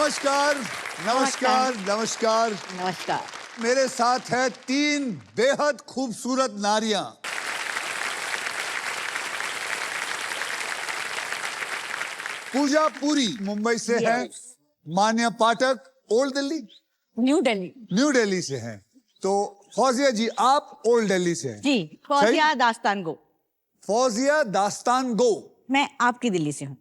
नमस्कार नमस्कार नमस्कार नमस्कार। मेरे साथ है 3 बेहद खूबसूरत नारियां। पूजा पुरी मुंबई से है, Manya Pathak Old Delhi New Delhi. New Delhi से हैं। तो फौजिया जी आप ओल्ड दिल्ली से हैं। जी, फौजिया दास्तान गो। फौजिया दास्तान गो। मैं आपकी दिल्ली से हूँ।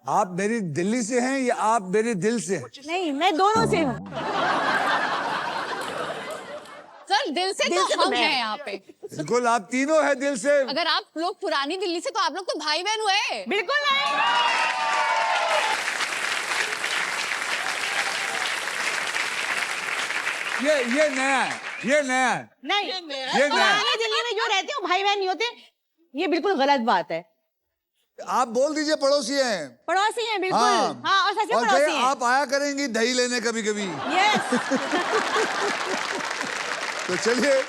आप मेरी दिल्ली से हैं या आप मेरे दिल से हैं? नहीं, मैं दोनों से हूँ। सर दिल से दिल से तो तो हम मैं। हैं यहाँ पे। बिल्कुल आप तीनों हैं दिल से। अगर आप लोग पुरानी दिल्ली से तो आप लोग तो भाई बहन हुए। बिल्कुल नहीं। ये नया है, ये नया है। नहीं, ये नया। पुरानी दिल्ली में जो रहते हो भाई बहन नहीं होते, ये बिल्कुल गलत बात है। आप बोल दीजिए पड़ोसी हैं। पड़ोसी हैं बिल्कुल। हाँ। हाँ, और सच में और पड़ोसी फिर हैं। आप आया करेंगी दही लेने कभी कभी। यस। तो चलिए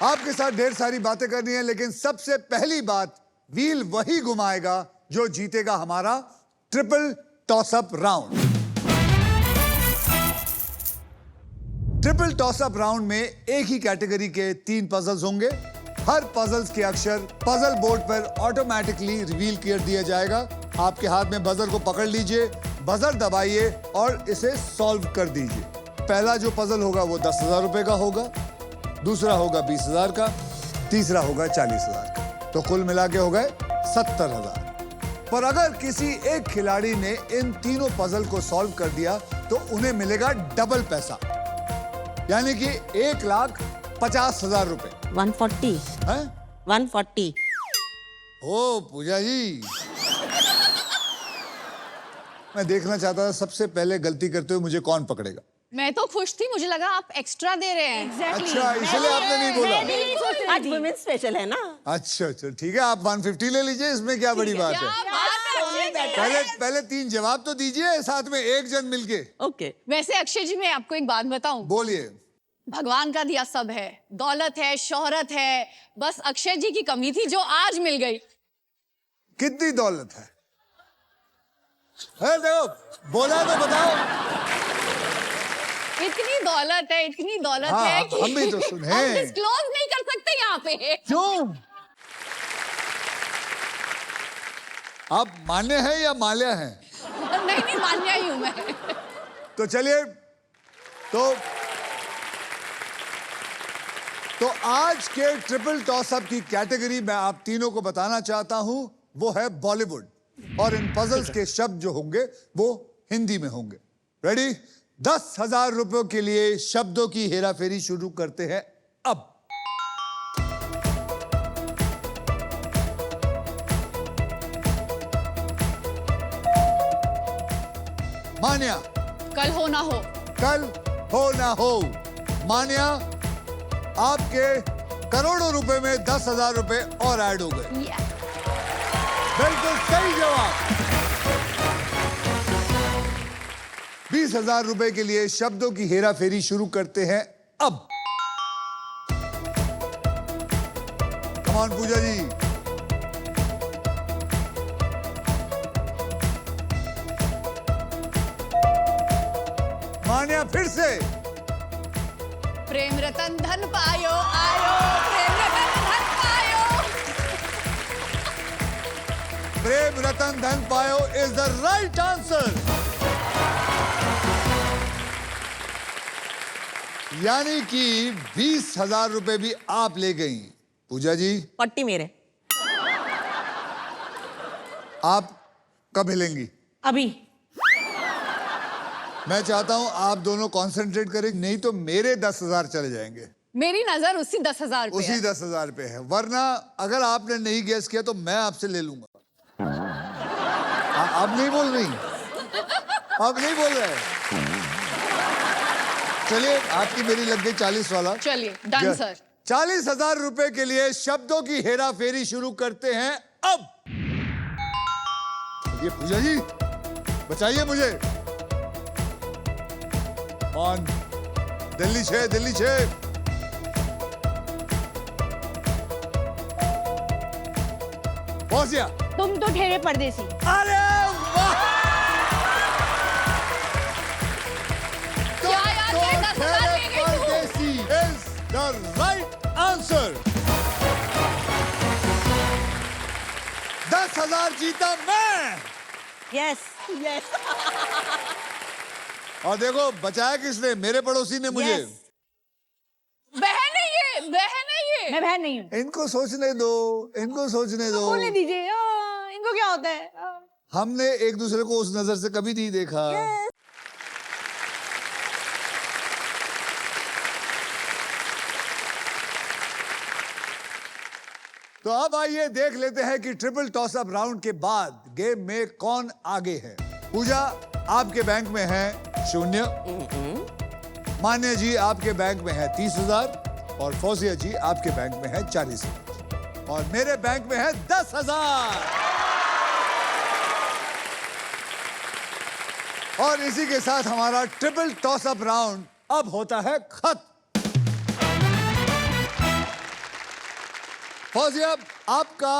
आपके साथ ढेर सारी बातें करनी है, लेकिन सबसे पहली बात, व्हील वही घुमाएगा जो जीतेगा हमारा triple toss-up round. Triple toss-up round में एक ही कैटेगरी के 3 पजल्स होंगे। हर पजल्स के अक्षर पजल बोर्ड पर ऑटोमेटिकली रिवील कर दिया जाएगा। आपके हाथ में बजर को पकड़ लीजिए, बजर दबाइए और इसे सॉल्व कर दीजिए। पहला जो पजल होगा वो 10,000 रुपए का होगा, दूसरा होगा 20,000 का, तीसरा होगा 40,000 का। तो कुल मिला के हो गए 70,000। पर अगर किसी एक खिलाड़ी ने इन तीनों पजल को सॉल्व कर दिया तो उन्हें मिलेगा डबल पैसा, यानी कि 1,50,000 रुपए। 140। हैं? 140। ओ पूजा जी, मैं देखना चाहता था सबसे पहले गलती करते हुए मुझे कौन पकड़ेगा। मैं तो खुश थी, मुझे लगा आप एक्स्ट्रा दे रहे हैं। अच्छा, इसलिए आपने नहीं बोला। आज वुमेन स्पेशल है ना। अच्छा अच्छा ठीक है, आप 150 ले लीजिए, इसमें क्या बड़ी बात क्या है। बात है। पहले 3 जवाब तो दीजिए, साथ में एक जन मिलके। ओके। वैसे अक्षय जी मैं आपको एक बात बताऊं, बोलिए। भगवान का दिया सब है, दौलत है, शोहरत है, बस अक्षय जी की कमी थी जो आज मिल गई। कितनी दौलत है? देखो बोला तो बताओ। इतनी दौलत है, इतनी दौलत हाँ, है कि हम भी तो सुने। हम डिस्क्लोज नहीं कर सकते यहाँ पे। क्यों? आप मान्य हैं या माल्या हैं? नहीं नहीं, मान्या ही हूं मैं। तो चलिए, तो आज के ट्रिपल टॉसअप की कैटेगरी मैं आप तीनों को बताना चाहता हूं, वो है बॉलीवुड। और इन पजल्स के शब्द जो होंगे वो हिंदी में होंगे। रेडी? 10,000 रुपयों के लिए शब्दों की हेराफेरी शुरू करते हैं अब। मान्या। कल हो ना हो। कल हो ना हो। मान्या, आपके करोड़ों रुपए में 10,000 रुपए और ऐड हो गए। बिल्कुल सही जवाब। 20,000 रुपए के लिए शब्दों की हेराफेरी शुरू करते हैं अब। कमान पूजा जी। मान्या फिर से। प्रेम रतन धन पायो आयो, प्रेम रतन धन पायो। प्रेम रतन धन पायो इज द राइट आंसर। यानी कि 20,000 रुपए भी आप ले गई। पूजा जी 40 मेरे। आप कब हिलेंगी? अभी। मैं चाहता हूं आप दोनों कंसंट्रेट करें, नहीं तो मेरे 10,000 चले जाएंगे। मेरी नजर उसी 10,000 पे उसी है। 10,000 पे है, वरना अगर आपने नहीं गेस किया तो मैं आपसे ले लूंगा। आप नहीं बोल रही, आप नहीं बोल रहे। चलिए, आपकी मेरी लग गई 40 वाला। चलिए डन सर। 40,000 रुपए के लिए शब्दों की हेराफेरी शुरू करते हैं अब। ये पूजा जी बचाइए मुझे। कौन? दिल्ली 6, दिल्ली 6। पहुंच गया। तुम तो ठहरे परदेसी। अरे वाह! क्या याद है, 10,000 ले गई तू। परदेसी is the right answer. 10,000 जीता मैं। यस यस और देखो बचाया किसने? मेरे पड़ोसी ने मुझे। यस बहन है ये, बहन है ये। मैं बहन नहीं हूँ। इनको सोचने दो, इनको सोचने दो। बोलने दीजिए इनको क्या होता है हमने एक दूसरे को उस नजर से कभी नहीं देखा। तो अब आइए देख लेते हैं कि ट्रिपल टॉस अप राउंड के बाद गेम में कौन आगे है। पूजा आपके बैंक में है 0, मान्या जी आपके बैंक में है 30,000 और फौजिया जी आपके बैंक में है 40,000 और मेरे बैंक में है 10,000। और इसी के साथ हमारा ट्रिपल टॉस अप राउंड अब होता है खत्म। फौजिया आपका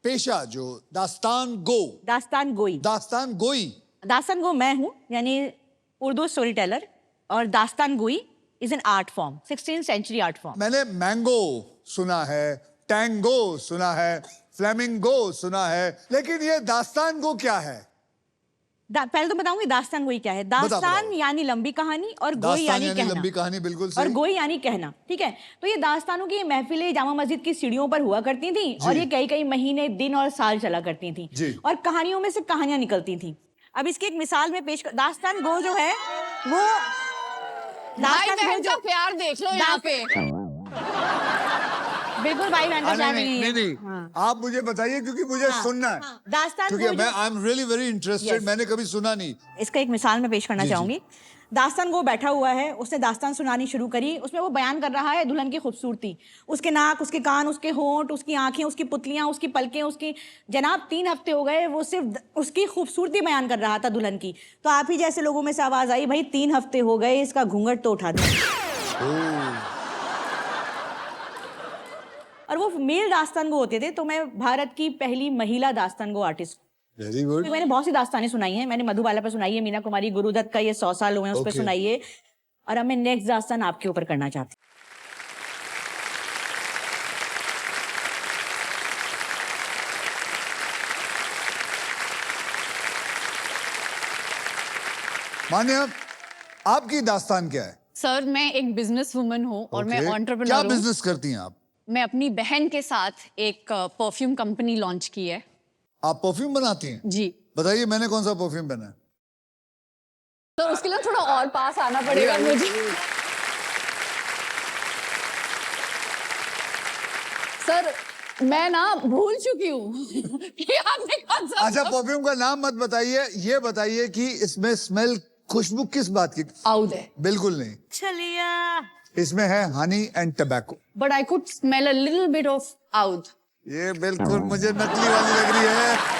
पेशा जो दास्तान गो, दास्तान गोई दास्तान गो मैं हूँ, यानी उर्दू स्टोरी टेलर, और दास्तान गोई is an art form, 16th century art form. मैंने मैंगो सुना है, टैंगो सुना है, फ्लेमिंगो सुना है, लेकिन ये दास्तान गो क्या है? पहले तो बताऊंगी दास्तान गोई क्या है। दास्तान बताओ। यानी लंबी कहानी और गोई दास्तान यानी यानी कहना। लंबी कहानी, बिल्कुल और सही। गोई यानी कहना, ठीक है। तो ये दास्तानों की महफिलें जामा मस्जिद की सीढ़ियों पर हुआ करती थी और ये कई कई महीने, दिन और साल चला करती थी जी। और कहानियों में से कहानियां निकलती थी। अब इसकी एक मिसाल में दास्तान गो जो है वो भाई बहन का प्यार देख लो यहाँ पे। बिल्कुल भाई बहन का प्यार नहीं है। नहीं। हाँ। आप मुझे बताइए क्योंकि मुझे सुनना है। दास्तान क्योंकि गो मैं जो- I am really very interested, Yes. मैंने कभी सुना नहीं। इसका एक मिसाल मैं पेश करना जी, जी। चाहूंगी। दास्तान गो बैठा हुआ है, उसने दास्तान सुनानी शुरू करी। उसमें वो बयान कर रहा है दुल्हन की खूबसूरती, उसके नाक, उसके कान, उसके होंठ, उसकी आंखें, उसकी पुतलियां, उसकी पलकें, उसकी जनाब 3 हफ्ते हो गए वो सिर्फ उसकी खूबसूरती बयान कर रहा था दुल्हन की। तो आप ही जैसे लोगों में से आवाज आई, भाई 3 हफ्ते हो गए, इसका घूंघट तो उठा दो। और वो मेल दास्तान गो होते थे। तो मैं भारत की पहली महिला दास्तान गो आर्टिस्ट। Very good. मैंने बहुत सी दास्तानें सुनाई हैं। मैंने मधुबाला पर सुनाई है, मीना कुमारी गुरुदत्त का ये 100 साल हुए हैं उस पर Okay. सुनाई है। और अब मैं नेक्स्ट दास्तान आपके ऊपर करना चाहती हूँ। मान्या आपकी दास्तान क्या है? सर मैं एक बिजनेस वुमन हूँ और मैं Okay. एंटरप्रेन्योर क्या हूँ। बिजनेस करती हैं आप? मैं अपनी बहन के साथ एक परफ्यूम कंपनी लॉन्च की है। आप परफ्यूम बनाती हैं? जी। बताइए मैंने कौन सा परफ्यूम पहना है? तो उसके लिए थोड़ा और पास आना पड़ेगा मुझे। सर मैं ना भूल चुकी हूँ कि आपने कौन सा। अच्छा परफ्यूम का नाम मत बताइए, ये बताइए कि इसमें स्मेल, खुशबू किस बात की? आउद है। बिल्कुल नहीं, चलिया इसमें है honey and tobacco. But I could smell a little bit of oud. ये बिल्कुल मुझे नकली वाली लग रही है।